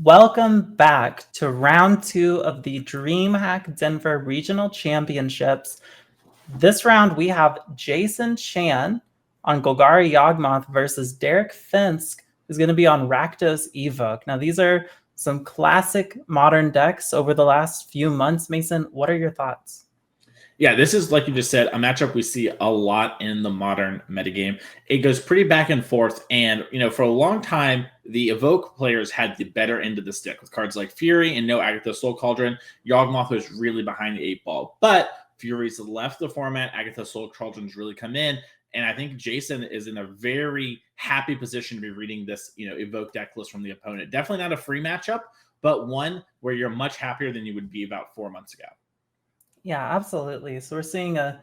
Welcome back to round 2 of the Dreamhack Denver Regional Championships. This round we have Jason Chan on Golgari Yawgmoth versus Derek Finsk, who's going to be on Rakdos Evoke. Now these are some classic modern decks over the last few months. Mason, what are your thoughts? Yeah, this is, like you just said, a matchup we see a lot in the modern metagame. It goes pretty back and forth, and for a long time, the Evoke players had the better end of the stick with cards like Fury and no Agatha Soul Cauldron. Yawgmoth was really behind the 8-ball, but Fury's left the format. Agatha Soul Cauldron's really come in, and I think Jason is in a very happy position to be reading this, Evoke deck list from the opponent. Definitely not a free matchup, but one where you're much happier than you would be about 4 months ago. Yeah, absolutely. So we're seeing a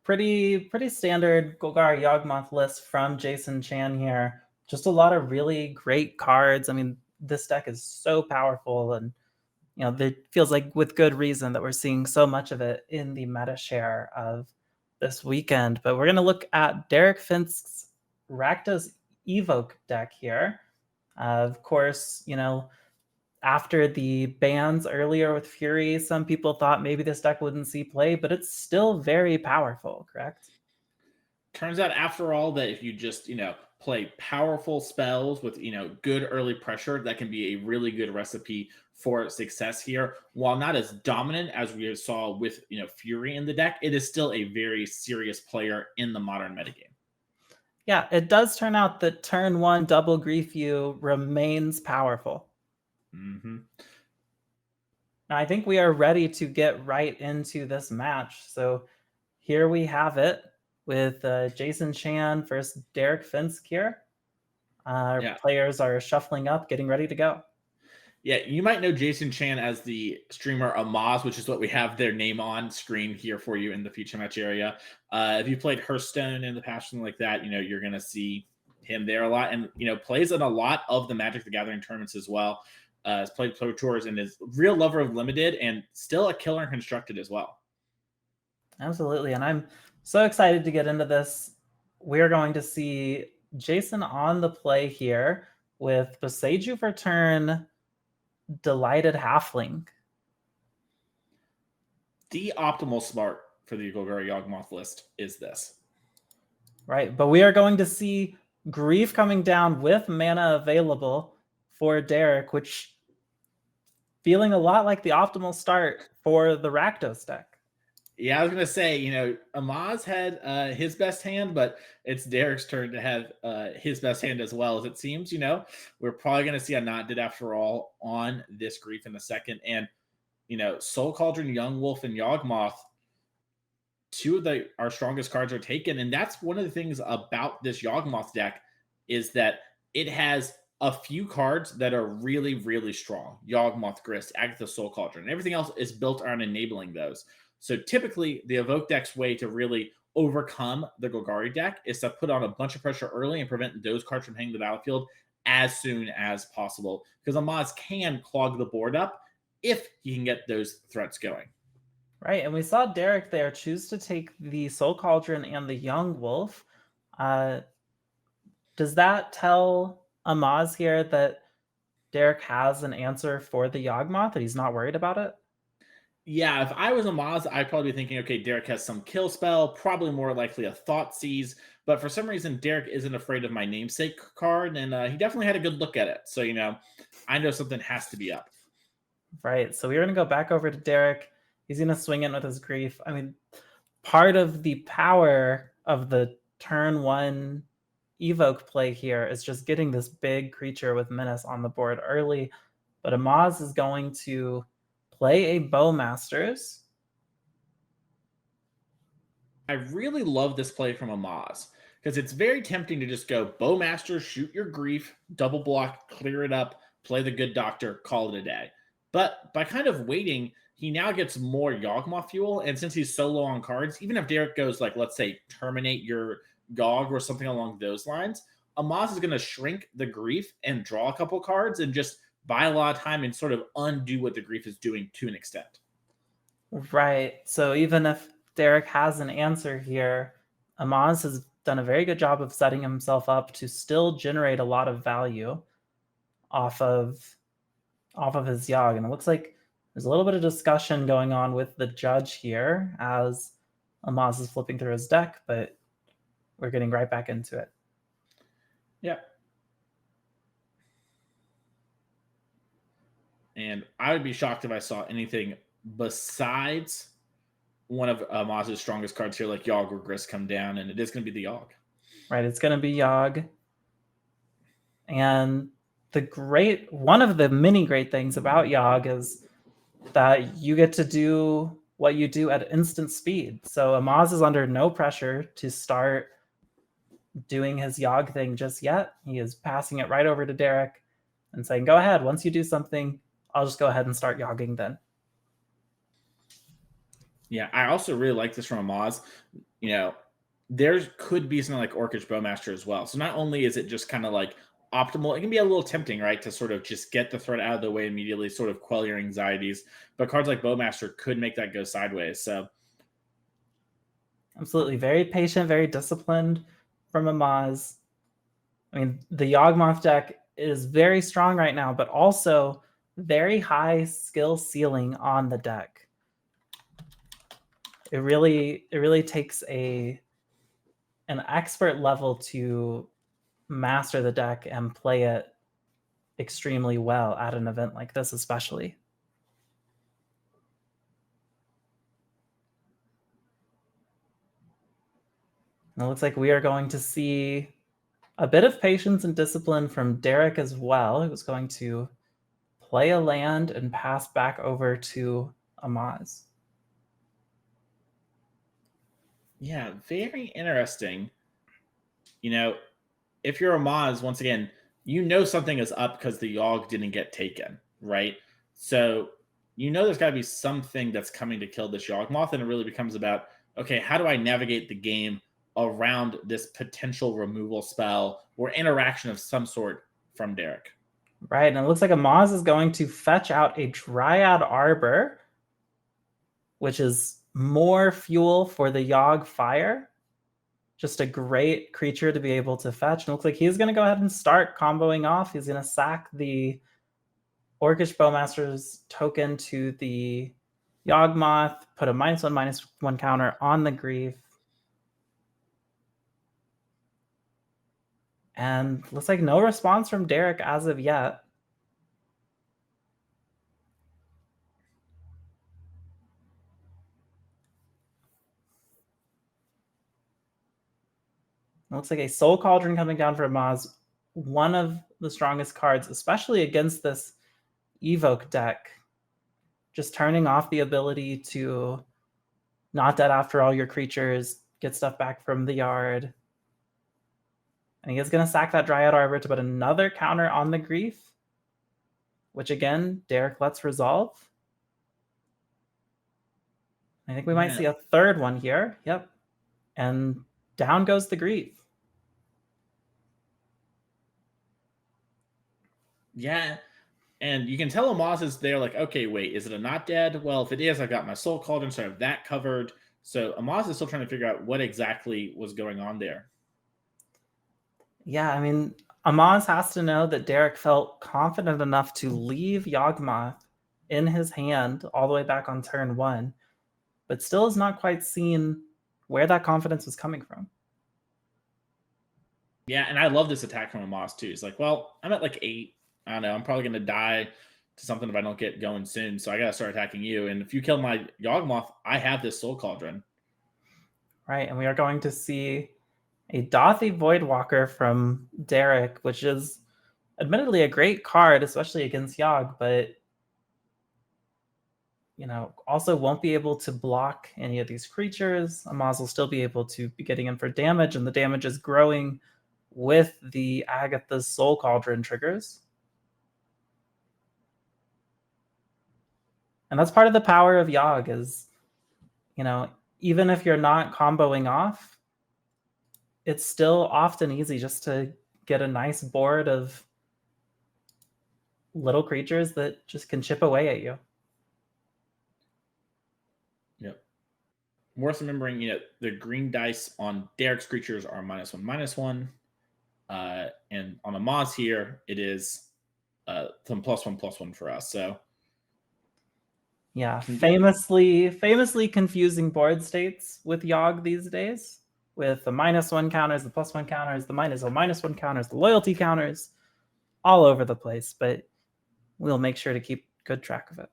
pretty standard Golgari Yawgmoth list from Jason Chan here. Just a lot of really great cards. I mean, this deck is so powerful, and it feels like with good reason that we're seeing so much of it in the meta share of this weekend. But we're going to look at Derek Finsk's Rakdos Evoke deck here. Of course, after the bans earlier with Fury, some people thought maybe this deck wouldn't see play, but it's still very powerful, correct? Turns out, after all, that if you just, play powerful spells with, good early pressure, that can be a really good recipe for success here. While not as dominant as we saw with, Fury in the deck, it is still a very serious player in the modern metagame. Yeah, it does turn out that turn 1 double Grief You remains powerful. Mm-hmm. Now, I think we are ready to get right into this match. So here we have it with Jason Chan versus Derek Finsk here. Players are shuffling up, getting ready to go. Yeah, you might know Jason Chan as the streamer Amaz, which is what we have their name on screen here for you in the feature match area. If you played Hearthstone in the past, something like that, you're going to see him there a lot, and plays in a lot of the Magic the Gathering tournaments as well. Has played Pro Tours and is real lover of Limited, and still a killer in Constructed as well. Absolutely, and I'm so excited to get into this. We're going to see Jason on the play here with Boseiju for turn, Delighted Halfling. The optimal smart for the Golgari Yawgmoth list is this. Right, but we are going to see Grief coming down with mana available for Derek, which feeling a lot like the optimal start for the Rakdos deck. Yeah, I was going to say, Amaz had his best hand, but it's Derek's turn to have his best hand as well, as it seems. We're probably going to see a Not Dead After All on this Grief in a second. And, Soul Cauldron, Young Wolf, and Yawgmoth, two of our strongest cards are taken. And that's one of the things about this Yawgmoth deck is that it has a few cards that are really, really strong. Yawgmoth, Grist, Agatha Soul Cauldron. And everything else is built around enabling those. So typically, the Evoke deck's way to really overcome the Golgari deck is to put on a bunch of pressure early and prevent those cards from hitting the battlefield as soon as possible. Because Amaz can clog the board up if he can get those threats going. Right, and we saw Derek there choose to take the Soul Cauldron and the Young Wolf. Does that tell Amaz here that Derek has an answer for the Yawgmoth, that he's not worried about it? Yeah, if I was Amaz, I'd probably be thinking, okay, Derek has some kill spell, probably more likely a Thoughtseize, but for some reason, Derek isn't afraid of my namesake card, and he definitely had a good look at it. So, I know something has to be up. Right, so we're going to go back over to Derek. He's going to swing in with his Grief. I mean, part of the power of the turn 1 Evoke play here is just getting this big creature with Menace on the board early, but Amaz is going to play a Bowmasters. I really love this play from Amaz because it's very tempting to just go Bowmasters, shoot your Grief, double block, clear it up, play the good doctor, call it a day. But by kind of waiting, he now gets more Yawgmoth fuel, and since he's so low on cards, even if Derek goes like, let's say, terminate your Gog or something along those lines, Amaz is going to shrink the Grief and draw a couple cards and just buy a lot of time and sort of undo what the Grief is doing to an extent. Right. So even if Derek has an answer here, Amaz has done a very good job of setting himself up to still generate a lot of value off of off of his Yogg. And it looks like there's a little bit of discussion going on with the judge here as Amaz is flipping through his deck, but we're getting right back into it. Yeah. And I would be shocked if I saw anything besides one of Amaz's strongest cards here, like Yogg or Grist, come down, and it is going to be the Yogg. Right, it's going to be Yogg. And one of the many great things about Yogg is that you get to do what you do at instant speed. So Amaz is under no pressure to start doing his Yogg thing just yet. He is passing it right over to Derek and saying, go ahead, once you do something, I'll just go ahead and start yogging then. Yeah, I also really like this from Amaz. You know, there could be something like Orcish Bowmaster as well. So not only is it just kind of like optimal, it can be a little tempting, right, to sort of just get the threat out of the way immediately, sort of quell your anxieties. But cards like Bowmaster could make that go sideways. So absolutely, very patient, very disciplined from Amaz. I mean, the Yawgmoth deck is very strong right now, but also very high skill ceiling on the deck. It really takes an expert level to master the deck and play it extremely well at an event like this, especially. And it looks like we are going to see a bit of patience and discipline from Derek as well, who was going to play a land and pass back over to Amaz. yeah, very interesting. You know, if you're Amaz, once again, you know something is up because the Yogg didn't get taken, right? So you know there's got to be something that's coming to kill this Yawgmoth, and it really becomes about, okay, how do I navigate the game around this potential removal spell or interaction of some sort from Derek? Right, and it looks like Amaz is going to fetch out a Dryad Arbor, which is more fuel for the Yogg Fire. Just a great creature to be able to fetch. And it looks like he's going to go ahead and start comboing off. He's going to sack the Orcish Bowmaster's token to the Yawgmoth, put a -1/-1 counter on the Grief. And looks like no response from Derek as of yet. It looks like a Soul Cauldron coming down for Maz, one of the strongest cards, especially against this Evoke deck. Just turning off the ability to not dead after all your creatures, get stuff back from the yard. And he is going to sack that Dryad Arbor to put another counter on the Grief, which again, Derek lets resolve. I think we might see a third one here. Yep. And down goes the Grief. Yeah. And you can tell Amaz is there like, okay, wait, is it a not dead? Well, if it is, I've got my Soul Cauldron, so I have that covered. So Amaz is still trying to figure out what exactly was going on there. Yeah, I mean, Amaz has to know that Derek felt confident enough to leave Yawgmoth in his hand all the way back on turn 1, but still has not quite seen where that confidence was coming from. Yeah, and I love this attack from Amaz too. He's like, well, I'm at like 8. I don't know. I'm probably going to die to something if I don't get going soon. So I got to start attacking you. And if you kill my Yawgmoth, I have this Soul Cauldron. Right, and we are going to see a Dothy Voidwalker from Derek, which is admittedly a great card, especially against Yogg, but also won't be able to block any of these creatures. Amaz will still be able to be getting in for damage, and the damage is growing with the Agatha's Soul Cauldron triggers. And that's part of the power of Yogg is, even if you're not comboing off, it's still often easy just to get a nice board of little creatures that just can chip away at you. Yep. Worth remembering, the green dice on Derek's creatures are -1/-1. And on Amaz here, it is some +1/+1 for us. So yeah, famously confusing board states with Yogg these days, with the -1 counters, the +1 counters, the -1/-1 counters, the loyalty counters, all over the place. But we'll make sure to keep good track of it.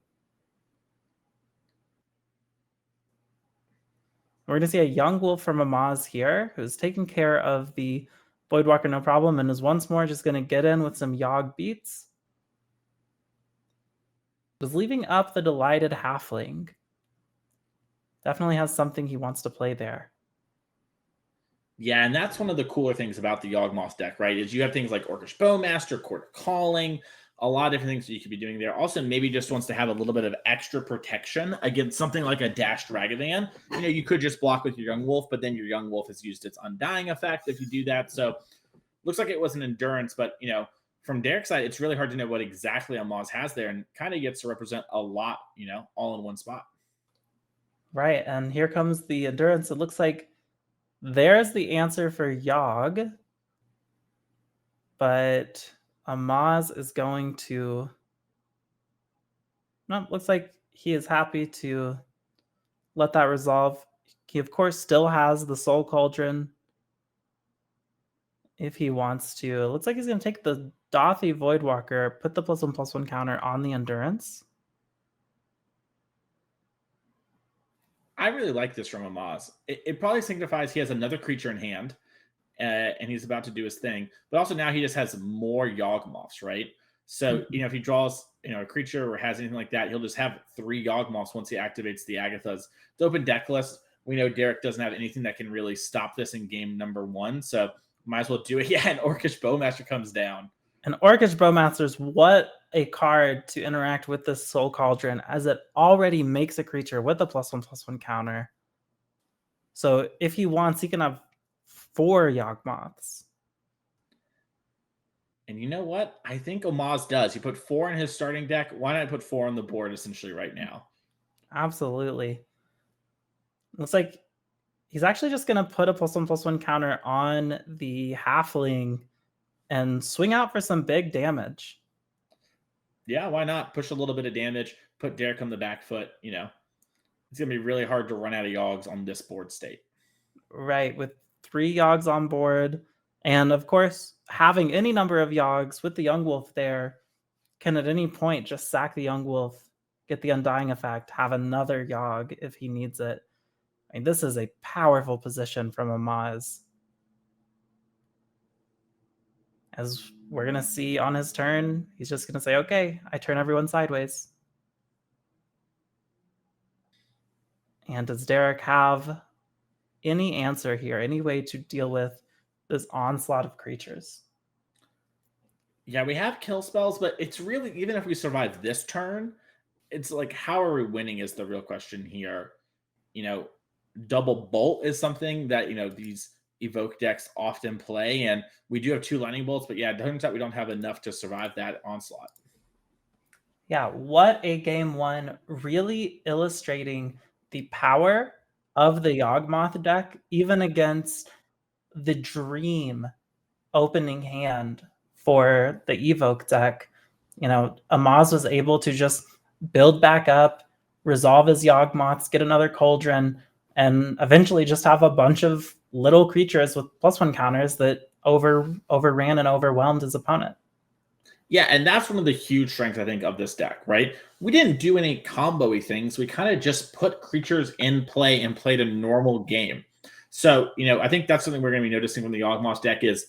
We're going to see a young wolf from Amaz here, who's taking care of the Voidwalker no problem, and is once more just going to get in with some Yogg beats. Was leaving up the Delighted Halfling. Definitely has something he wants to play there. Yeah, and that's one of the cooler things about the Yawgmoth deck, right? Is you have things like Orcish Bowmaster, Court of Calling, a lot of different things that you could be doing there. Also, maybe just wants to have a little bit of extra protection against something like a Dashed Ragavan. You know, you could just block with your Young Wolf, but then your Young Wolf has used its Undying effect if you do that. So looks like it was an Endurance, but, you know, from Derek's side, it's really hard to know what exactly Amaz has there, and kind of gets to represent a lot, you know, all in one spot. Right, and here comes the Endurance. It looks like there's the answer for Yogg, but Amaz is going to... No, looks like he is happy to let that resolve. He, of course, still has the Soul Cauldron if he wants to. It looks like he's going to take the Dothy Voidwalker, put the +1/+1 counter on the Endurance. I really like this from Amaz. It probably signifies he has another creature in hand, and he's about to do his thing. But also now he just has more Yawgmoths, right? So, you know, if he draws, you know, a creature or has anything like that, he'll just have 3 Yawgmoths once he activates the Agathas. The open deck list, we know Derek doesn't have anything that can really stop this in game number 1, so might as well do it. Yeah, and Orcish Bowmaster comes down. And Orcish Bowmasters, what a card to interact with this Soul Cauldron, as it already makes a creature with a +1/+1 counter. So if he wants, he can have 4 Yawgmoths. And you know what? I think Amaz does. He put 4 in his starting deck. Why not put 4 on the board essentially right now? Absolutely. Looks like he's actually just going to put a +1/+1 counter on the Halfling and swing out for some big damage. Yeah, why not? Push a little bit of damage, put Derek on the back foot, you know. It's going to be really hard to run out of Yoggs on this board state. Right, with 3 Yoggs on board. And of course, having any number of Yoggs with the Young Wolf there can at any point just sack the Young Wolf, get the Undying effect, have another Yogg if he needs it. I mean, this is a powerful position from Amaz. As we're going to see on his turn, he's just going to say, okay, I turn everyone sideways. And does Derek have any answer here, any way to deal with this onslaught of creatures? Yeah, we have kill spells, but it's really, even if we survive this turn, it's like, how are we winning is the real question here. You know, double bolt is something that, you know, these evoke decks often play, and we do have 2 lightning bolts, but yeah, it turns out we don't have enough to survive that onslaught. Yeah, what a game 1, really illustrating the power of the Yawgmoth deck, even against the dream opening hand for the Evoke deck. You know, Amaz was able to just build back up, resolve his Yawgmoths, get another Cauldron, and eventually just have a bunch of little creatures with +1 counters that overran and overwhelmed his opponent. Yeah, and that's one of the huge strengths, I think, of this deck, right? We didn't do any combo-y things. We kind of just put creatures in play and played a normal game. So, you know, I think that's something we're going to be noticing from the Yawgmoth deck is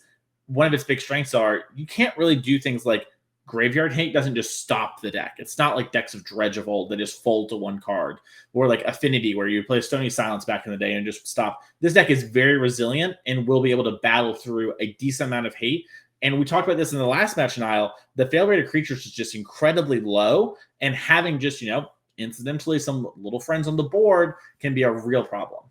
one of its big strengths are you can't really do things like Graveyard Hate doesn't just stop the deck. It's not like decks of Dredge of old that just fold to 1 card, or like Affinity where you play Stony Silence back in the day and just stop. This deck is very resilient and will be able to battle through a decent amount of hate. And we talked about this in the last match, Niall. The fail rate of creatures is just incredibly low, and having just, you know, incidentally some little friends on the board can be a real problem.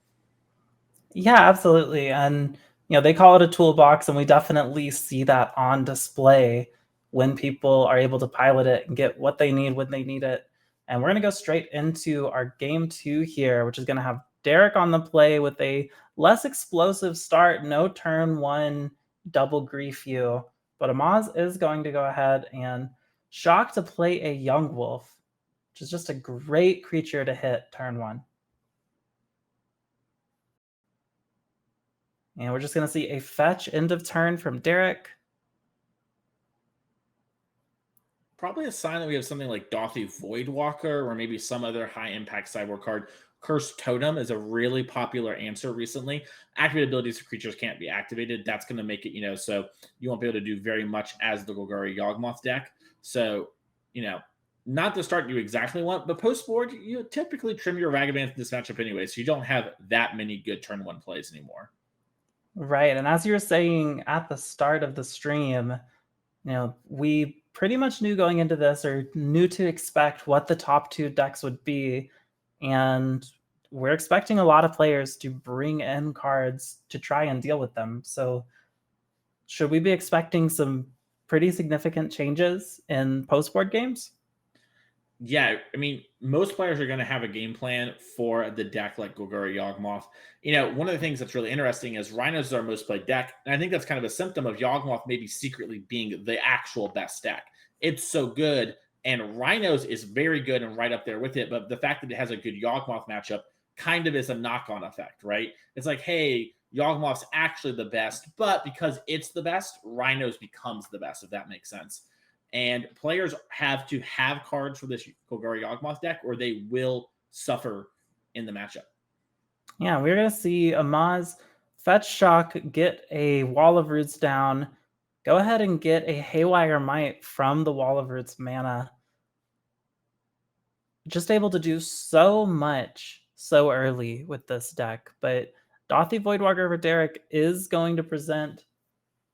Yeah, absolutely. And, you know, they call it a toolbox, and we definitely see that on display when people are able to pilot it and get what they need when they need it. And we're going to go straight into our game 2 here, which is going to have Derek on the play with a less explosive start, no turn 1 double grief you. But Amaz is going to go ahead and Shock to play a Yawgmoth, which is just a great creature to hit turn 1. And we're just going to see a fetch end of turn from Derek. Probably a sign that we have something like Dauthi Voidwalker or maybe some other high impact sideboard card. Cursed Totem is a really popular answer recently. Activated abilities for creatures can't be activated. That's going to make it, so you won't be able to do very much as the Golgari Yawgmoth deck. So, not the start you exactly want, but post board, you typically trim your Ragavan in this matchup anyway, so you don't have that many good turn 1 plays anymore. Right, and as you were saying at the start of the stream, we pretty much knew going into this, or knew to expect what the top 2 decks would be, and we're expecting a lot of players to bring in cards to try and deal with them. So should we be expecting some pretty significant changes in post-board games? Yeah, I mean, most players are going to have a game plan for the deck like Golgari Yawgmoth. One of the things that's really interesting is Rhinos is our most played deck. And I think that's kind of a symptom of Yawgmoth maybe secretly being the actual best deck. It's so good, and Rhinos is very good and right up there with it. But the fact that it has a good Yawgmoth matchup kind of is a knock-on effect, right? It's like, hey, Yawgmoth's actually the best, but because it's the best, Rhinos becomes the best, if that makes sense. And players have to have cards for this Golgari Yawgmoth deck, or they will suffer in the matchup. Yeah, we're going to see Amaz fetch Shock, get a Wall of Roots down, go ahead and get a Haywire Might from the Wall of Roots mana. Just able to do so much so early with this deck, but Dauthi Voidwalker for Derek is going to present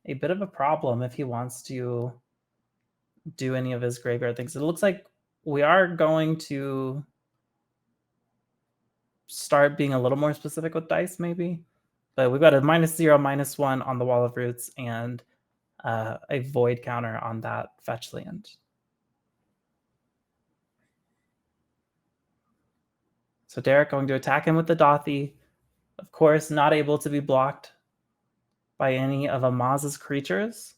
a bit of a problem if he wants to do any of his graveyard things. It looks like we are going to start being a little more specific with dice, maybe. But we've got a -0, -1 on the Wall of Roots and a void counter on that fetch land. So Derek going to attack him with the Dauthi. Of course, not able to be blocked by any of Amaz's creatures.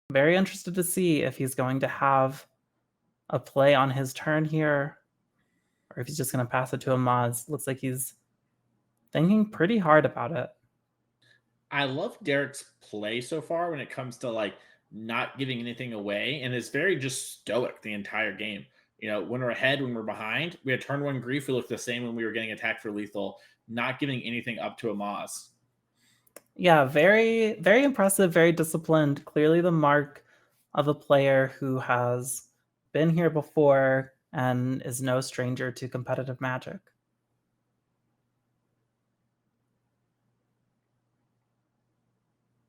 Very interested to see if he's going to have a play on his turn here, or if he's just going to pass it to Amaz. Looks like he's thinking pretty hard about it. I love Derek's play so far when it comes to not giving anything away, and it's very just stoic the entire game. When we're ahead, when we're behind, we had turn 1 grief. We looked the same when we were getting attacked for lethal, not giving anything up to Amaz. Yeah, very, very impressive, very disciplined. Clearly the mark of a player who has been here before and is no stranger to competitive Magic.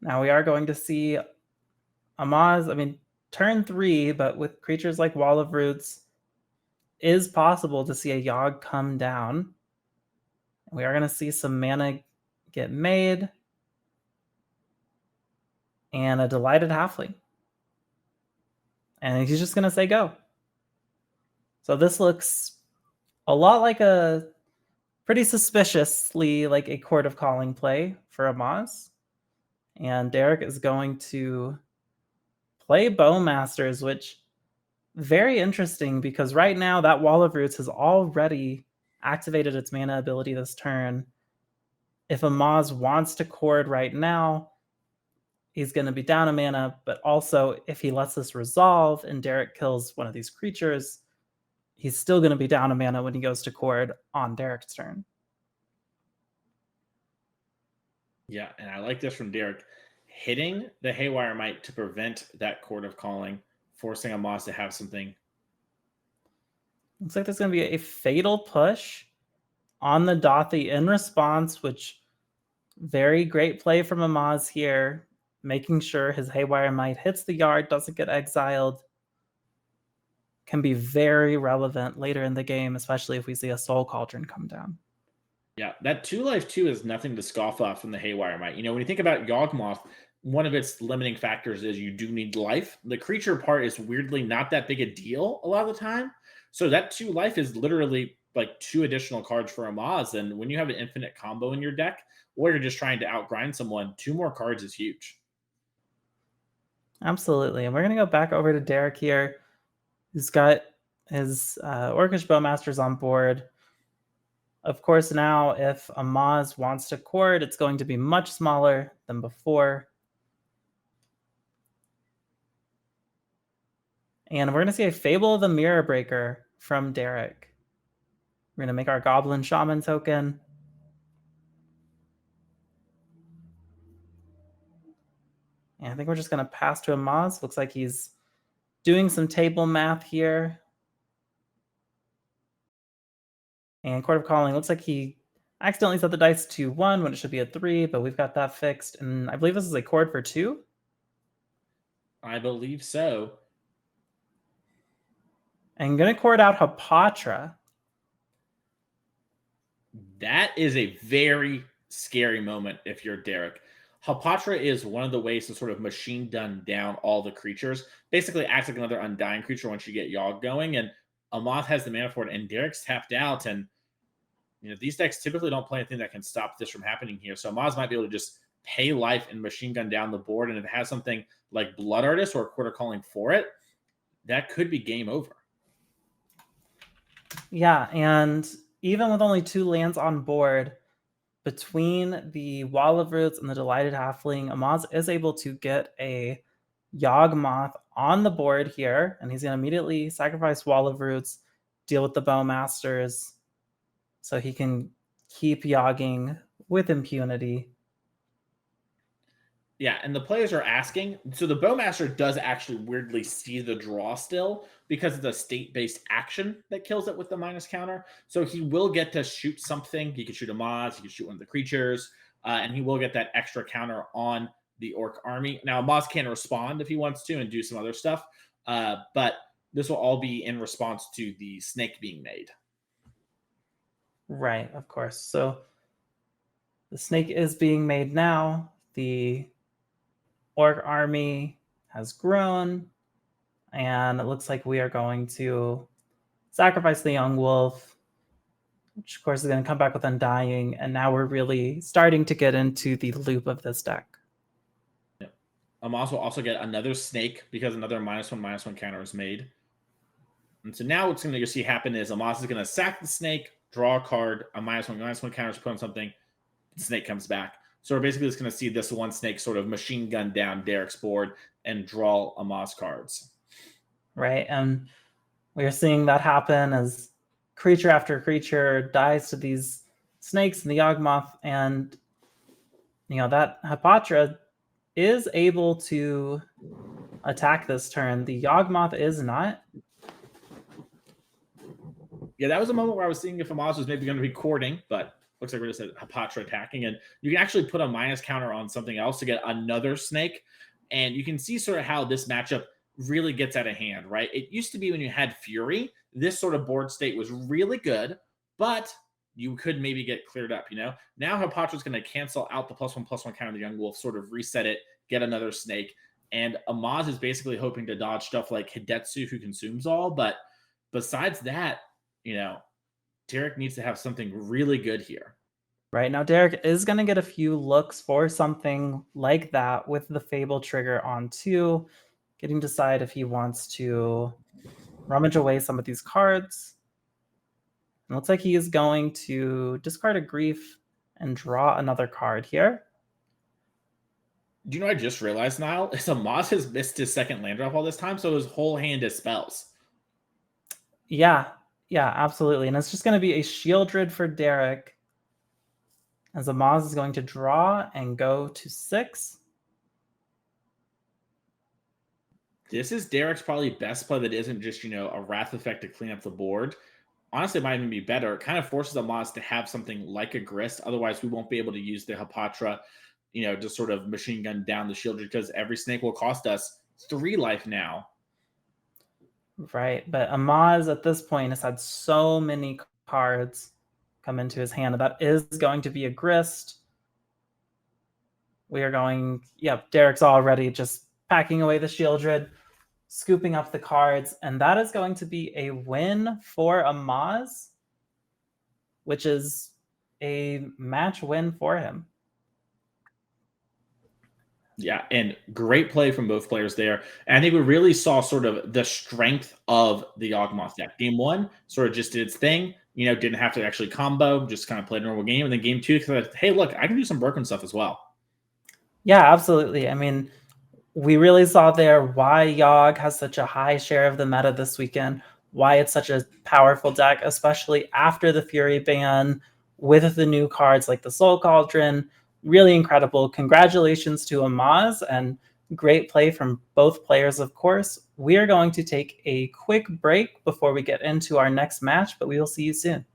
Now we are going to see Amaz, turn 3, but with creatures like Wall of Roots, is possible to see a Yogg come down. We are going to see some mana get made. And a Delighted Halfling. And he's just going to say go. So this looks a lot like a pretty suspiciously like a Court of Calling play for Amaz. And Derek is going to play Bowmasters, which very interesting because right now that Wall of Roots has already activated its mana ability this turn. If Amaz wants to chord right now, he's going to be down a mana, but also if he lets this resolve and Derek kills one of these creatures, he's still going to be down a mana when he goes to chord on Derek's turn. Yeah, and I like this from Derek. Hitting the Haywire Might to prevent that Court of Calling, forcing Amaz to have something. Looks like there's going to be a Fatal Push on the Dauthi in response, which very great play from Amaz here, making sure his Haywire Might hits the yard, doesn't get exiled. Can be very relevant later in the game, especially if we see a Soul Cauldron come down. Yeah, that 2-life 2 is nothing to scoff off from the Haywire Might. When you think about Yawgmoth, one of its limiting factors is you do need life. The creature part is weirdly not that big a deal a lot of the time. So that 2 life is literally like 2 additional cards for Amaz. And when you have an infinite combo in your deck, or you're just trying to outgrind someone, 2 more cards is huge. Absolutely. And we're going to go back over to Derek here, who's got his Orcish Bowmasters on board. Of course, now if Amaz wants to chord, it's going to be much smaller than before. And we're going to see a Fable of the Mirror Breaker from Derek. We're going to make our Goblin Shaman token. And I think we're just going to pass to Amaz. Looks like he's doing some table math here. And Court of Calling, looks like he accidentally set the dice to 1 when it should be a 3, but we've got that fixed. And I believe this is a chord for 2. I believe so. And I'm going to chord out Hapatra. That is a very scary moment if you're Derek. Hapatra is one of the ways to sort of machine gun down all the creatures. Basically acts like another undying creature once you get Yawg going. And Amoth has the mana for it, and Derek's tapped out. And these decks typically don't play anything that can stop this from happening here. So Amaz might be able to just pay life and machine gun down the board. And if it has something like Blood Artist or Quarter Calling for it, that could be game over. Yeah, and even with only 2 lands on board, between the Wall of Roots and the Delighted Halfling, Amaz is able to get a Yawgmoth on the board here, and he's going to immediately sacrifice Wall of Roots, deal with the Bowmasters, so he can keep yogging with impunity. Yeah, and the players are asking. So the Bowmaster does actually weirdly see the draw still because it's a state-based action that kills it with the minus counter. So he will get to shoot something. He could shoot a Maz, he could shoot one of the creatures, and he will get that extra counter on the Orc army. Now, Maz can respond if he wants to and do some other stuff, but this will all be in response to the snake being made. Right, of course. So the snake is being made now. The Orc army has grown, and it looks like we are going to sacrifice the young wolf, which of course is going to come back with Undying, and now we're really starting to get into the loop of this deck. Amaz will also get another snake because another -1/-1 counter is made. And so now what's going to see happen is Amaz is going to sack the snake, draw a card, a -1/-1 counter is put on something, the snake comes back. So we're basically just going to see this one snake sort of machine gun down Derek's board and draw Amaz cards. Right, and we are seeing that happen as creature after creature dies to these snakes and the Yawgmoth, and that Hapatra is able to attack this turn. The Yawgmoth is not. Yeah, that was a moment where I was seeing if Amaz was maybe going to be courting, but looks like we're just at Hapatra attacking. And you can actually put a minus counter on something else to get another snake. And you can see sort of how this matchup really gets out of hand, right? It used to be when you had Fury, this sort of board state was really good, but you could maybe get cleared up, Now Hapatra's going to cancel out the +1/+1 counter of the Young Wolf, sort of reset it, get another snake. And Amaz is basically hoping to dodge stuff like Hidetsu, who consumes all. But besides that, Derek needs to have something really good here. Right, now Derek is going to get a few looks for something like that with the Fable trigger on 2, getting to decide if he wants to rummage away some of these cards. It looks like he is going to discard a Grief and draw another card here. Do you know what I just realized, Niall? Is Amaz has missed his second land drop all this time, so his whole hand is spells. Yeah, absolutely. And it's just going to be a Shieldred for Derek, as Amaz is going to draw and go to 6. This is Derek's probably best play that isn't just, a Wrath effect to clean up the board. Honestly, it might even be better. It kind of forces Amaz to have something like a Grist. Otherwise, we won't be able to use the Hapatra, to sort of machine gun down the Shieldred, because every snake will cost us 3 life now. Right, but Amaz at this point has had so many cards come into his hand, and that is going to be a Grist. We are going, Derek's already just packing away the Shieldred, scooping up the cards, and that is going to be a win for Amaz, which is a match win for him. Yeah, and great play from both players there. And I think we really saw sort of the strength of the Yawgmoth deck. Game one sort of just did its thing, didn't have to actually combo, just kind of played a normal game. And then game two, said, hey, look, I can do some broken stuff as well. Yeah, absolutely. I mean, we really saw there why Yogg has such a high share of the meta this weekend, why it's such a powerful deck, especially after the Fury ban with the new cards like the Soul Cauldron. Really incredible. Congratulations to Amaz and great play from both players, of course. We are going to take a quick break before we get into our next match, but we will see you soon.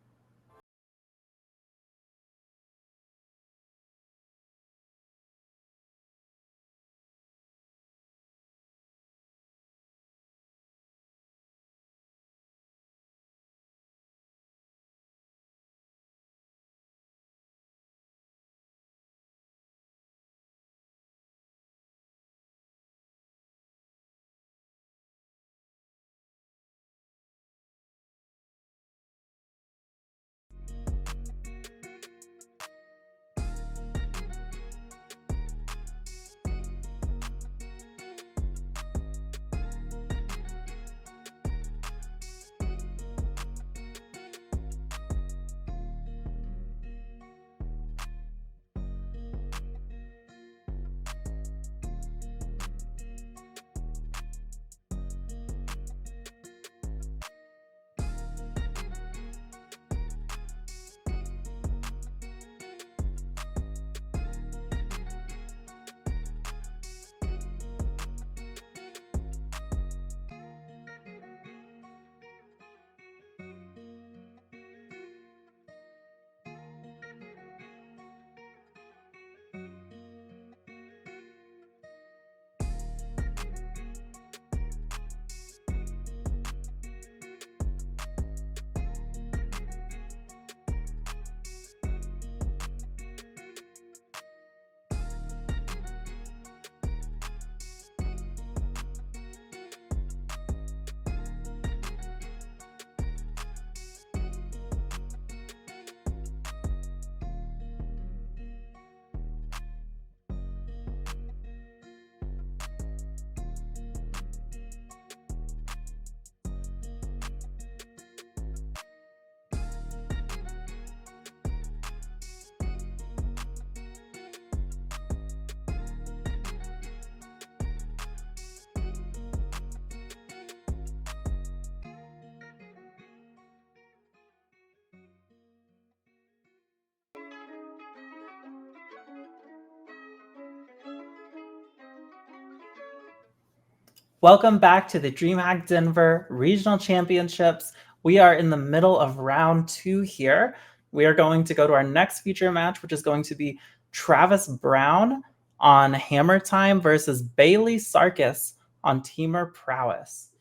Welcome back to the Dreamhack Denver Regional Championships. We are in the middle of round 2 here. We are going to go to our next feature match, which is going to be Travis Brown on Hammer Time versus Bailey Sarkis on Teamer Prowess.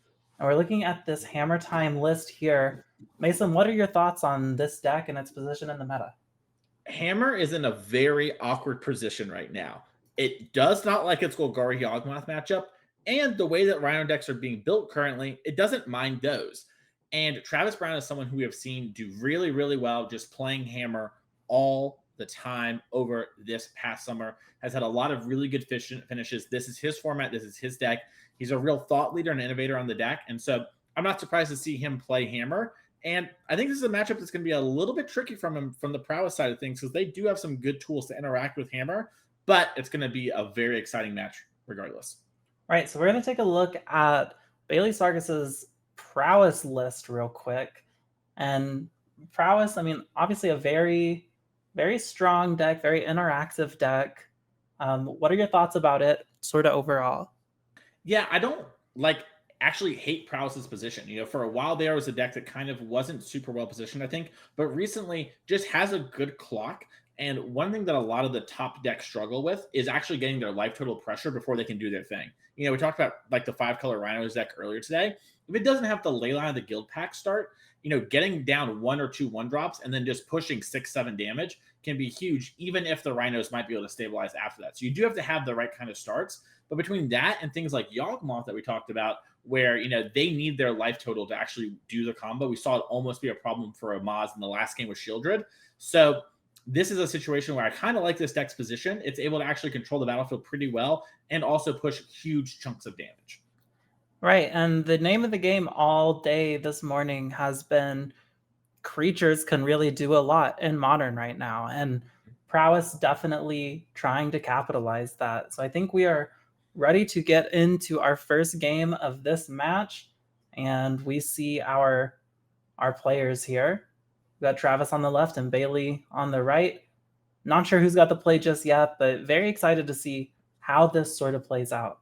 And we're looking at this Hammer Time list here. Mason, what are your thoughts on this deck and its position in the meta? Hammer is in a very awkward position right now. It does not like its Golgari Yawgmoth matchup, and the way that Rhino decks are being built currently, it doesn't mind those. And Travis Brown is someone who we have seen do really, really well just playing Hammer all the time over this past summer. Has had a lot of really good finishes. This is his format. This is his deck. He's a real thought leader and innovator on the deck. And so I'm not surprised to see him play Hammer. And I think this is a matchup that's going to be a little bit tricky from him from the prowess side of things because they do have some good tools to interact with Hammer, but it's going to be a very exciting match regardless. All right, so we're going to take a look at Bailey Sarkis's prowess list real quick. And prowess, I mean, obviously a very, very strong deck, very interactive deck. What are your thoughts about it, sort of overall? Yeah, I don't actually hate Prowess's position. For a while there was a deck that kind of wasn't super well positioned, I think, but recently just has a good clock. And one thing that a lot of the top decks struggle with is actually getting their life total pressure before they can do their thing. We talked about like the 5-color Rhinos deck earlier today. If it doesn't have the Leyline of the Guild Pack start, getting down 1 or 2 1-drops and then just pushing 6-7 damage can be huge, even if the Rhinos might be able to stabilize after that. So you do have to have the right kind of starts. But between that and things like Yawgmoth that we talked about, where they need their life total to actually do the combo, we saw it almost be a problem for Amaz in the last game with Shieldred. So this is a situation where I kind of like this deck's position. It's able to actually control the battlefield pretty well and also push huge chunks of damage. Right, and the name of the game all day this morning has been creatures can really do a lot in Modern right now, and Prowess definitely trying to capitalize that. So I think we are ready to get into our first game of this match, and we see our players here. We got Travis on the left and Bailey on the right. Not sure who's got the play just yet, but very excited to see how this sort of plays out.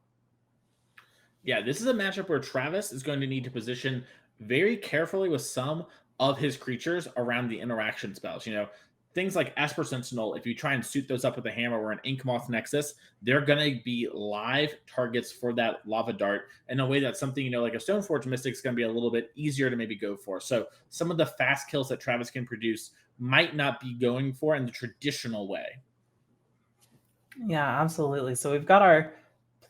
Yeah, this is a matchup where Travis is going to need to position very carefully with some of his creatures around the interaction spells. Things like Esper Sentinel, if you try and suit those up with a hammer or an Inkmoth Nexus, they're going to be live targets for that Lava Dart in a way that something, like a Stoneforge Mystic is going to be a little bit easier to maybe go for. So some of the fast kills that Travis can produce might not be going for in the traditional way. Yeah, absolutely. So we've got our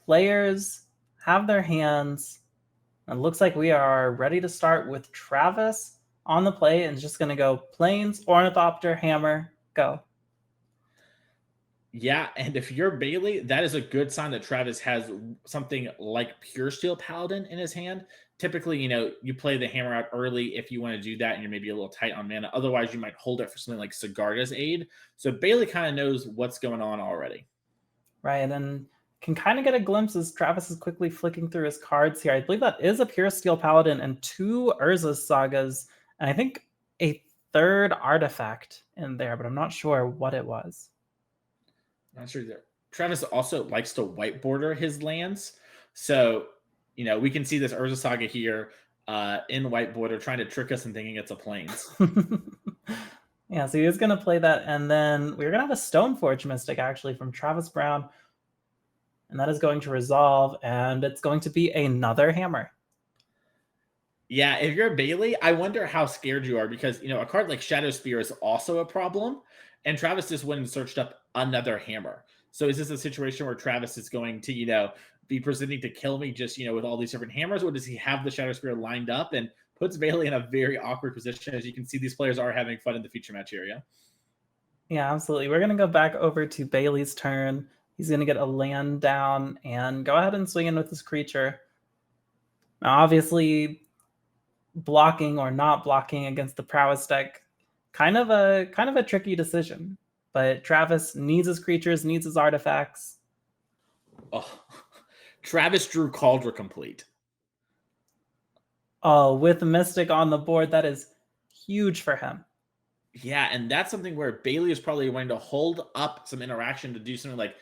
players have their hands. It looks like we are ready to start with Travis on the play and just going to go Plains, Ornithopter, Hammer, go. Yeah, and if you're Bailey, that is a good sign that Travis has something like Pure Steel Paladin in his hand. Typically, you play the hammer out early if you want to do that and you're maybe a little tight on mana. Otherwise, you might hold it for something like Sigarda's Aid. So Bailey kind of knows what's going on already. Right, and then can kind of get a glimpse as Travis is quickly flicking through his cards here. I believe that is a Pure Steel Paladin and 2 Urza Sagas, and I think a third artifact in there, but I'm not sure what it was. Not sure either. Travis also likes to white border his lands. So, we can see this Urza Saga here in white border trying to trick us and thinking it's a Plains. Yeah, so he is going to play that, and then we're going to have a Stoneforge Mystic actually from Travis Brown, and that is going to resolve, and it's going to be another hammer. Yeah, if you're Bailey, I wonder how scared you are because, a card like Shadow Spear is also a problem, and Travis just went and searched up another hammer. So is this a situation where Travis is going to, be presenting to kill me just, with all these different hammers, or does he have the Shadow Spear lined up and puts Bailey in a very awkward position? As you can see, these players are having fun in the feature match area. Yeah, absolutely. We're going to go back over to Bailey's turn. He's going to get a land down and go ahead and swing in with his creature. Now, obviously, blocking or not blocking against the Prowess deck, kind of a tricky decision. But Travis needs his creatures, needs his artifacts. Oh, Travis drew Cauldron Complete. Oh, with Mystic on the board, that is huge for him. Yeah, and that's something where Bailey is probably going to hold up some interaction to do something like,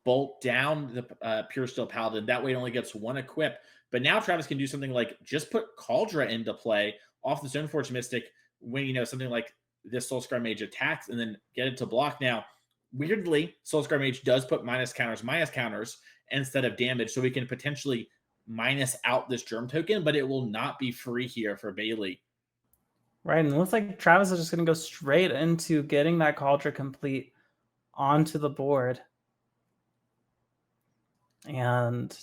bolt down the Pure Steel Paladin. That way it only gets one equip. But now Travis can do something like just put Cauldron into play off the Stoneforge Mystic when, something like this Soulscar Mage attacks and then get it to block. Now, weirdly, Soulscar Mage does put minus counters instead of damage. So we can potentially minus out this Germ token, but it will not be free here for Bailey. Right, and it looks like Travis is just going to go straight into getting that Cauldron Complete onto the board. And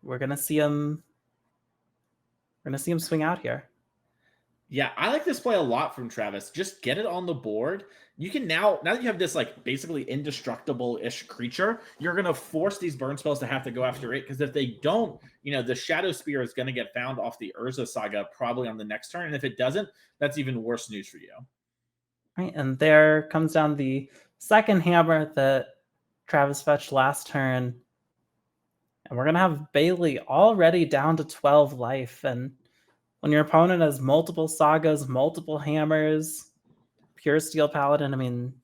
we're going to see him swing out here. Yeah, I like this play a lot from Travis. Just get it on the board. You can now that you have this like basically indestructible-ish creature, you're going to force these burn spells to have to go after it, because if they don't, the Shadow Spear is going to get found off the Urza Saga probably on the next turn. And if it doesn't, that's even worse news for you. Right, and there comes down the second hammer that Travis fetched last turn. And we're going to have Bailey already down to 12 life. And when your opponent has multiple sagas, multiple hammers, Pure Steel Paladin, I mean,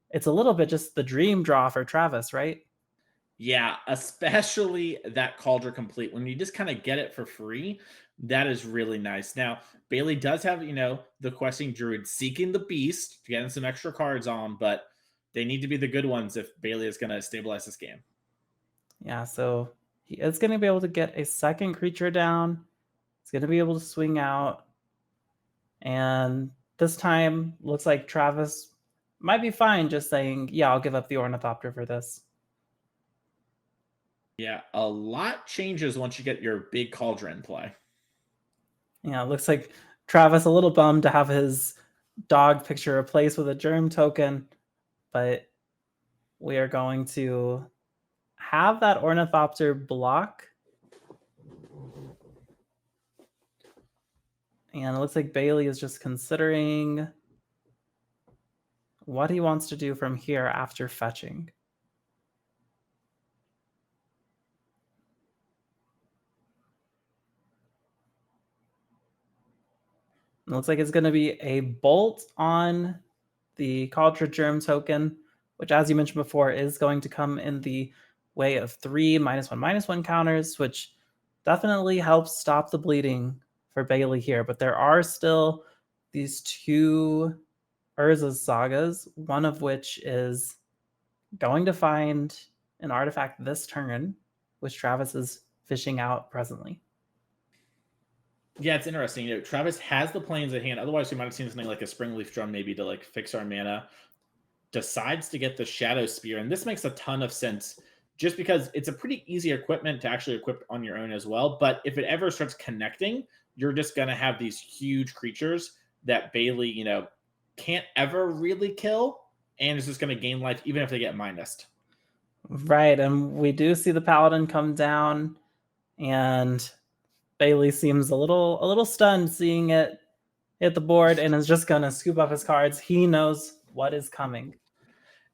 it's a little bit just the dream draw for Travis, right? Yeah, especially that Cauldron Complete. When you just kind of get it for free, that is really nice. Now, Bailey does have, the Questing Druid seeking the Beast, getting some extra cards on, but they need to be the good ones if Bailey is going to stabilize this game. Yeah, so he is going to be able to get a second creature down. He's going to be able to swing out. And this time, looks like Travis might be fine just saying, yeah, I'll give up the Ornithopter for this. Yeah, a lot changes once you get your big Cauldron play. Yeah, it looks like Travis a little bummed to have his dog picture replaced with a germ token, but we are going to have that Ornithopter block. And it looks like Bailey is just considering what he wants to do from here after fetching. It looks like it's going to be a bolt on the Cauldron Germ token, which, as you mentioned before, is going to come in the way of 3 -1/-1 counters, which definitely helps stop the bleeding for Bailey here. But there are still these 2 Urza's Sagas, one of which is going to find an artifact this turn, which Travis is fishing out presently. Yeah, it's interesting. Travis has the planes at hand. Otherwise, we might have seen something like a Springleaf Drum maybe to like fix our mana. Decides to get the Shadow Spear, and this makes a ton of sense just because it's a pretty easy equipment to actually equip on your own as well. But if it ever starts connecting, you're just going to have these huge creatures that Bailey, can't ever really kill, and it's just going to gain life even if they get minused. Right, and we do see the Paladin come down, and Bailey seems a little stunned seeing it hit the board and is just gonna scoop up his cards. He knows what is coming.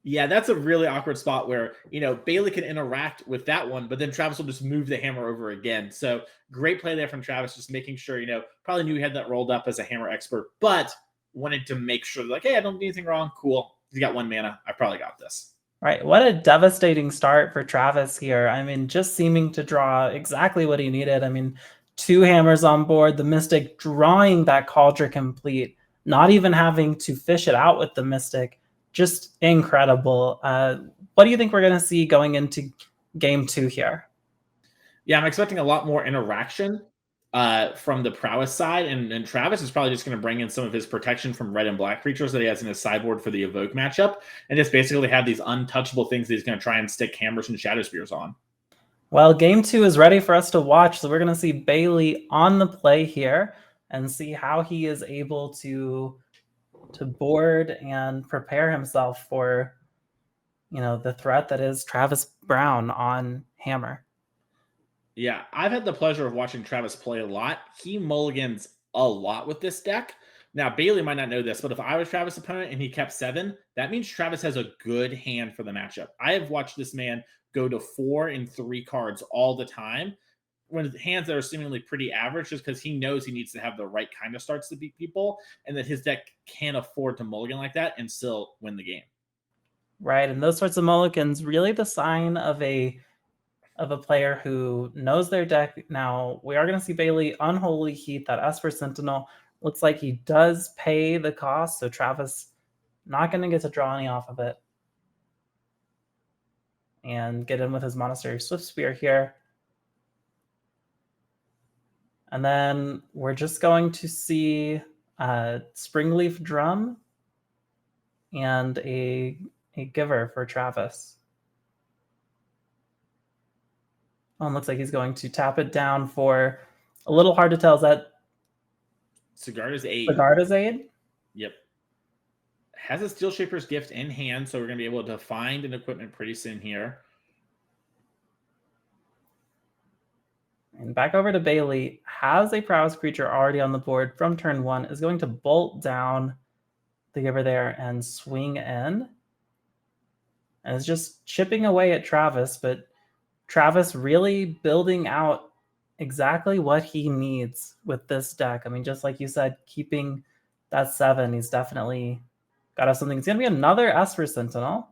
Yeah, that's a really awkward spot where, Bailey can interact with that one, but then Travis will just move the hammer over again. So great play there from Travis, just making sure, probably knew he had that rolled up as a hammer expert, but wanted to make sure like, hey, I don't do anything wrong. Cool. He's got 1 mana. I probably got this. Right, what a devastating start for Travis here. I mean, just seeming to draw exactly what he needed. I mean, 2 hammers on board, the Mystic drawing that Cauldron complete, not even having to fish it out with the Mystic. Just incredible. What do you think we're going to see going into game 2 here? Yeah, I'm expecting a lot more interaction from the prowess side, and Travis is probably just going to bring in some of his protection from red and black creatures that he has in his sideboard for the Evoke matchup, and just basically have these untouchable things that he's going to try and stick hammers and shadow spears on. Well, game 2 is ready for us to watch, so we're going to see Bailey on the play here and see how he is able to board and prepare himself for, the threat that is Travis Brown on hammer. Yeah, I've had the pleasure of watching Travis play a lot. He mulligans a lot with this deck. Now, Bailey might not know this, but if I was Travis' opponent and he kept 7, that means Travis has a good hand for the matchup. I have watched this man go to 4 and 3 cards all the time when hands that are seemingly pretty average, just because he knows he needs to have the right kind of starts to beat people, and that his deck can't afford to mulligan like that and still win the game. Right, and those sorts of mulligans really the sign of a player who knows their deck. Now, we are going to see Bailey Unholy Heat, that Esper Sentinel. Looks like he does pay the cost, so Travis not going to get to draw any off of it. And get in with his Monastery Swift Spear here. And then we're just going to see Springleaf Drum and a Giver for Travis. Oh, it looks like he's going to tap it down for a little hard to tell. Is that Sigarda's Aid? Sigarda's Aid? Yep. Has a Steel Shaper's Gift in hand, so we're going to be able to find an equipment pretty soon here. And back over to Bailey. Has a prowess creature already on the board from turn 1. Is going to bolt down the Giver there and swing in. And is just chipping away at Travis, but Travis really building out exactly what he needs with this deck. I mean, just like you said, keeping that 7, he's definitely got to have something. It's going to be another Esper Sentinel.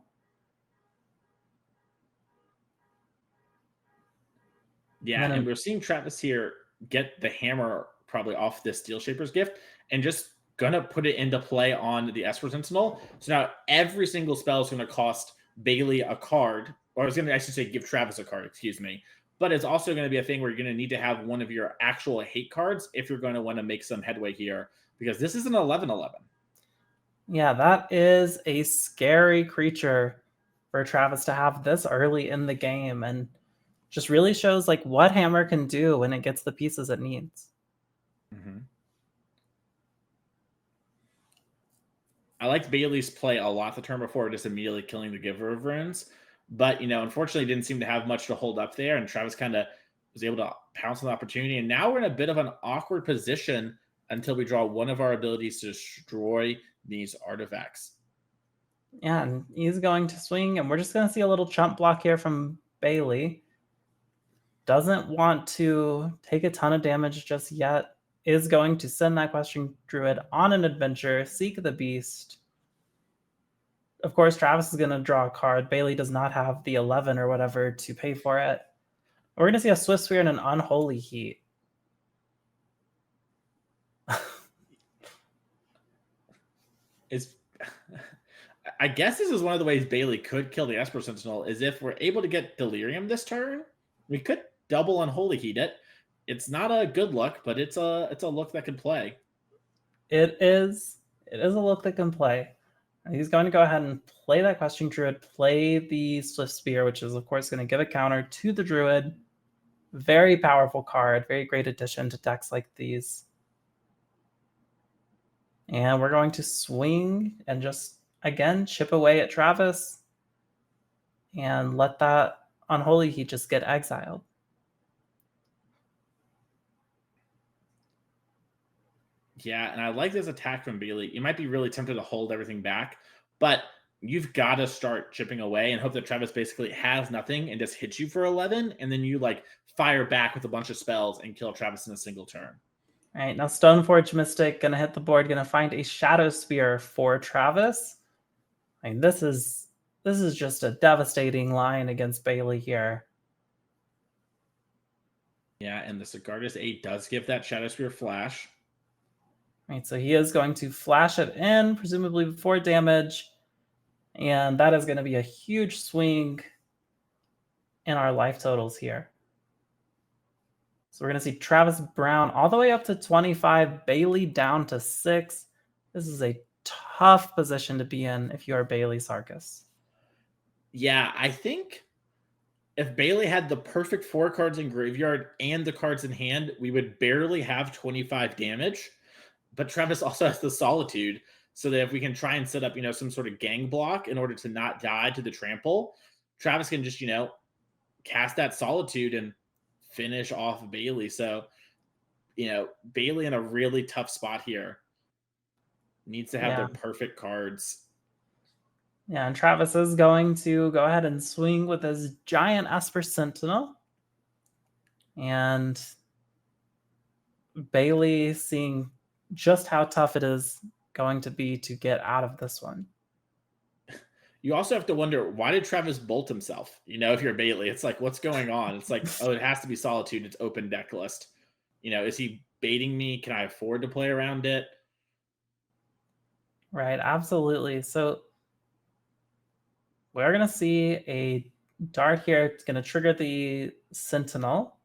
Yeah, and we're seeing Travis here get the hammer probably off this Steel Shaper's Gift and just going to put it into play on the Esper Sentinel. So now every single spell is going to cost Bailey a card, or I should say give Travis a card, excuse me. But it's also going to be a thing where you're going to need to have one of your actual hate cards if you're going to want to make some headway here, because this is an 11/11. Yeah, that is a scary creature for Travis to have this early in the game, and just really shows like what hammer can do when it gets the pieces it needs. Mm-hmm. I liked Bailey's play a lot the turn before, just immediately killing the Giver of Runes. But, unfortunately didn't seem to have much to hold up there, and Travis kind of was able to pounce on the opportunity. And now we're in a bit of an awkward position until we draw one of our abilities to destroy these artifacts. Yeah, and he's going to swing, and we're just going to see a little chump block here from Bailey. Doesn't want to take a ton of damage just yet. Is going to send that Questing Druid on an adventure, seek the beast. Of course, Travis is going to draw a card. Bailey does not have the 11 or whatever to pay for it. We're going to see a Swift Sphere and an Unholy Heat. I guess this is one of the ways Bailey could kill the Esper Sentinel, is if we're able to get Delirium this turn, we could double Unholy Heat it. It's not a good look, but it's a look that can play. It is a look that can play. He's going to go ahead and play that Questing Druid, play the Swift Spear, which is, of course, going to give a counter to the Druid. Very powerful card, very great addition to decks like these. And we're going to swing and just, again, chip away at Travis and let that Unholy Heat just get exiled. Yeah, and I like this attack from Bailey. You might be really tempted to hold everything back, but you've got to start chipping away and hope that Travis basically has nothing and just hits you for 11, and then you fire back with a bunch of spells and kill Travis in a single turn. All right, now Stoneforge Mystic gonna hit the board, gonna find a Shadow Spear for Travis. I mean, this is just a devastating line against Bailey here. Yeah, and the Sigarda's 8 does give that Shadow Spear flash. Right, so he is going to flash it in, presumably before damage, and that is going to be a huge swing in our life totals here. So we're going to see Travis Brown all the way up to 25, Bailey down to 6. This is a tough position to be in if you are Bailey Sarkis. Yeah, I think if Bailey had the perfect 4 cards in graveyard and the cards in hand, we would barely have 25 damage. But Travis also has the Solitude, so that if we can try and set up, some sort of gang block in order to not die to the trample, Travis can just, cast that Solitude and finish off Bailey. So, Bailey in a really tough spot here. Needs to have their perfect cards. Yeah, and Travis is going to go ahead and swing with his giant Esper Sentinel. And Bailey seeing just how tough it is going to be to get out of this one. You also have to wonder, why did Travis bolt himself? If you're Bailey, it's like, what's going on? It's like, oh, it has to be Solitude. It's open deck list. Is he baiting me? Can I afford to play around it? Right, absolutely. So we're going to see a dart here. It's going to trigger the Sentinel.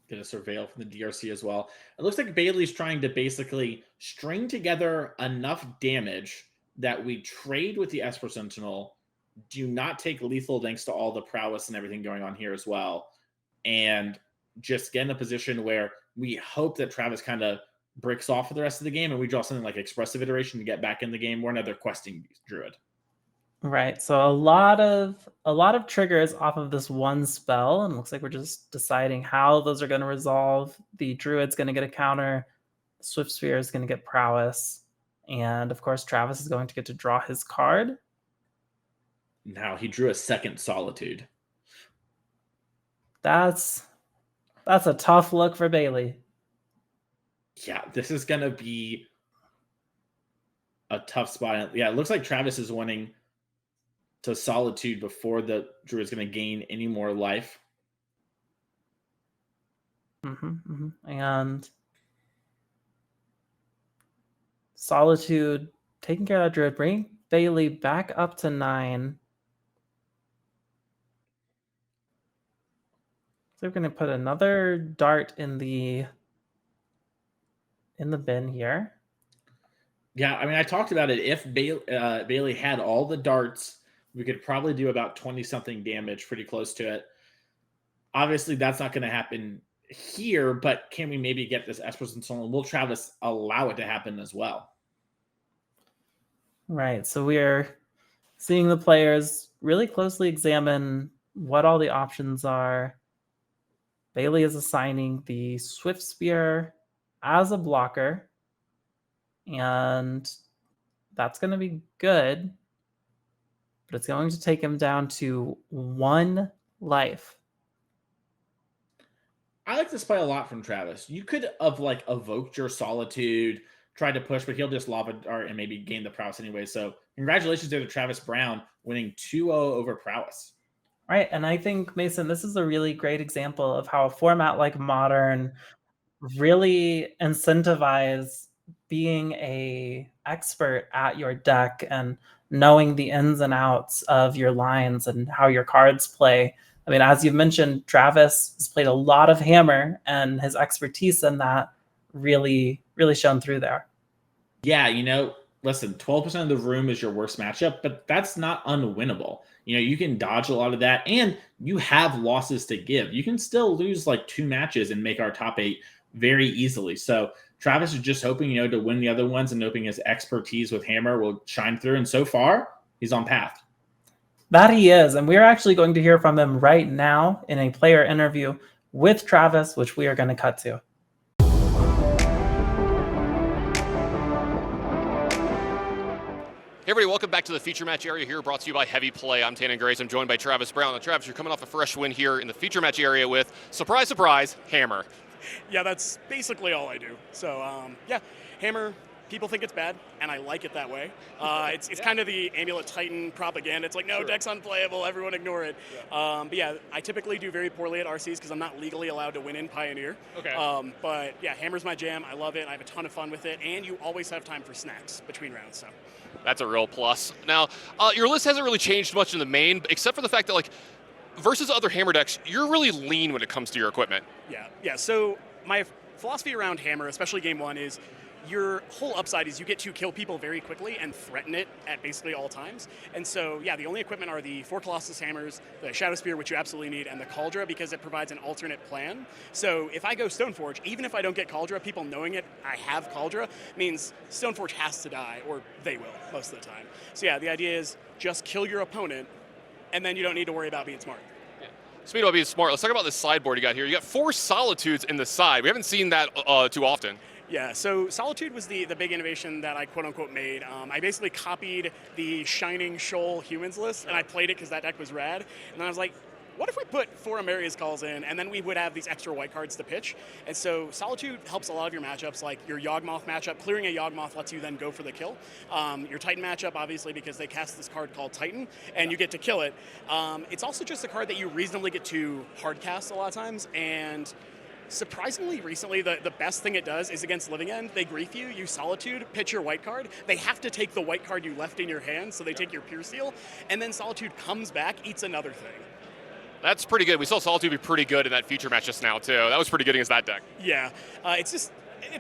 Get a Surveil from the DRC as well. It looks like Bailey's trying to basically string together enough damage that we trade with the Esper Sentinel, do not take lethal thanks to all the prowess and everything going on here as well, and just get in a position where we hope that Travis kind of breaks off for the rest of the game and we draw something like Expressive Iteration to get back in the game. We're another Questing Druid. Right, so a lot of triggers off of this one spell, and it looks like we're just deciding how those are going to resolve. The Druid's going to get a counter, Swift Sphere is going to get prowess, and of course Travis is going to get to draw his card. Now he drew a second Solitude. That's a tough look for Bailey. Yeah, this is going to be a tough spot. Yeah, it looks like Travis is wanting to Solitude before the Druid is going to gain any more life. And Solitude taking care of that Druid, bring Bailey back up to 9. So we're going to put another dart in the bin here. Yeah, I mean, I talked about it. If Bailey had all the darts, we could probably do about 20-something damage, pretty close to it. Obviously, that's not going to happen here, but can we maybe get this Espers and so on? Will Travis allow it to happen as well? Right. So we're seeing the players really closely examine what all the options are. Bailey is assigning the Swift Spear as a blocker, and that's going to be good, but it's going to take him down to 1 life. I like this play a lot from Travis. You could have like evoked your Solitude, tried to push, but he'll just Lava Dart and maybe gain the prowess anyway. So congratulations to Travis Brown winning 2-0 over prowess. Right, and I think, Mason, this is a really great example of how a format like Modern really incentivize being a expert at your deck and knowing the ins and outs of your lines and how your cards play. I mean, as you've mentioned, Travis has played a lot of Hammer, and his expertise in that really shone through there. Yeah, listen, 12% of the room is your worst matchup, but that's not unwinnable. You can dodge a lot of that, and you have losses to give. You can still lose like 2 matches and make our top 8 very easily. So Travis is just hoping, to win the other ones and hoping his expertise with Hammer will shine through. And so far, he's on path. That he is, and we're actually going to hear from him right now in a player interview with Travis, which we are going to cut to. Hey everybody, welcome back to the feature match area here, brought to you by Heavy Play. I'm Tannen Grace. I'm joined by Travis Brown. Now, Travis, you're coming off a fresh win here in the feature match area with, surprise, surprise, Hammer. Yeah, that's basically all I do. So, yeah, Hammer, people think it's bad, and I like it that way. It's kind of the Amulet Titan propaganda. It's like, no, deck's unplayable, everyone ignore it. But yeah, I typically do very poorly at RCs because I'm not legally allowed to win in Pioneer. Okay. But yeah, Hammer's my jam. I love it. I have a ton of fun with it, and you always have time for snacks between rounds. So That's a real plus. Now, your list hasn't really changed much in the main, except for the fact that, like, versus other Hammer decks, you're really lean when it comes to your equipment. Yeah. So my philosophy around Hammer, especially game 1, is your whole upside is you get to kill people very quickly and threaten it at basically all times. And so, yeah, the only equipment are the 4 Colossus Hammers, the Shadow Spear, which you absolutely need, and the Cauldra, because it provides an alternate plan. So if I go Stoneforge, even if I don't get Cauldra, people knowing it, I have Cauldra, means Stoneforge has to die, or they will, most of the time. So yeah, the idea is just kill your opponent, and then you don't need to worry about being smart. Speaking of being smart, let's talk about this sideboard you got here. You got 4 Solitudes in the side. We haven't seen that too often. Yeah, so Solitude was the big innovation that I quote-unquote made. I basically copied the Shining Shoal Humans list, and I played it because that deck was rad. And then I was like, what if we put 4 Amaria's Calls in, and then we would have these extra white cards to pitch? And so Solitude helps a lot of your matchups, like your Yawgmoth matchup. Clearing a Yawgmoth lets you then go for the kill. Your Titan matchup, obviously, because they cast this card called Titan, and you get to kill it. It's also just a card that you reasonably get to hard cast a lot of times, and surprisingly, recently, the best thing it does is against Living End. They grief you, you Solitude, pitch your white card. They have to take the white card you left in your hand, so they take your Pure Seal, and then Solitude comes back, eats another thing. That's pretty good. We saw Solitude be pretty good in that feature match just now, too. That was pretty good against that deck. Yeah, it's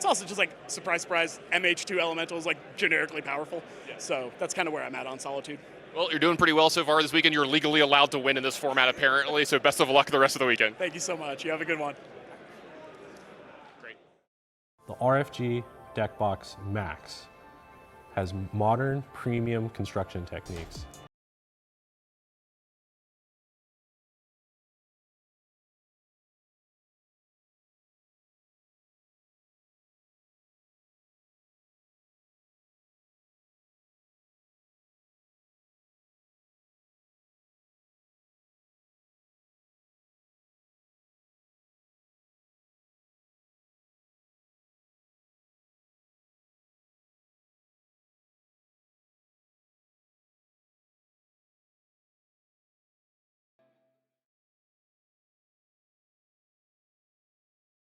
also just like, surprise, MH2 Elemental is like generically powerful. Yeah. So that's kind of where I'm at on Solitude. Well, you're doing pretty well so far this weekend. You're legally allowed to win in this format, apparently, so best of luck the rest of the weekend. Thank you so much. You have a good one. The RFG Deckbox Max has modern premium construction techniques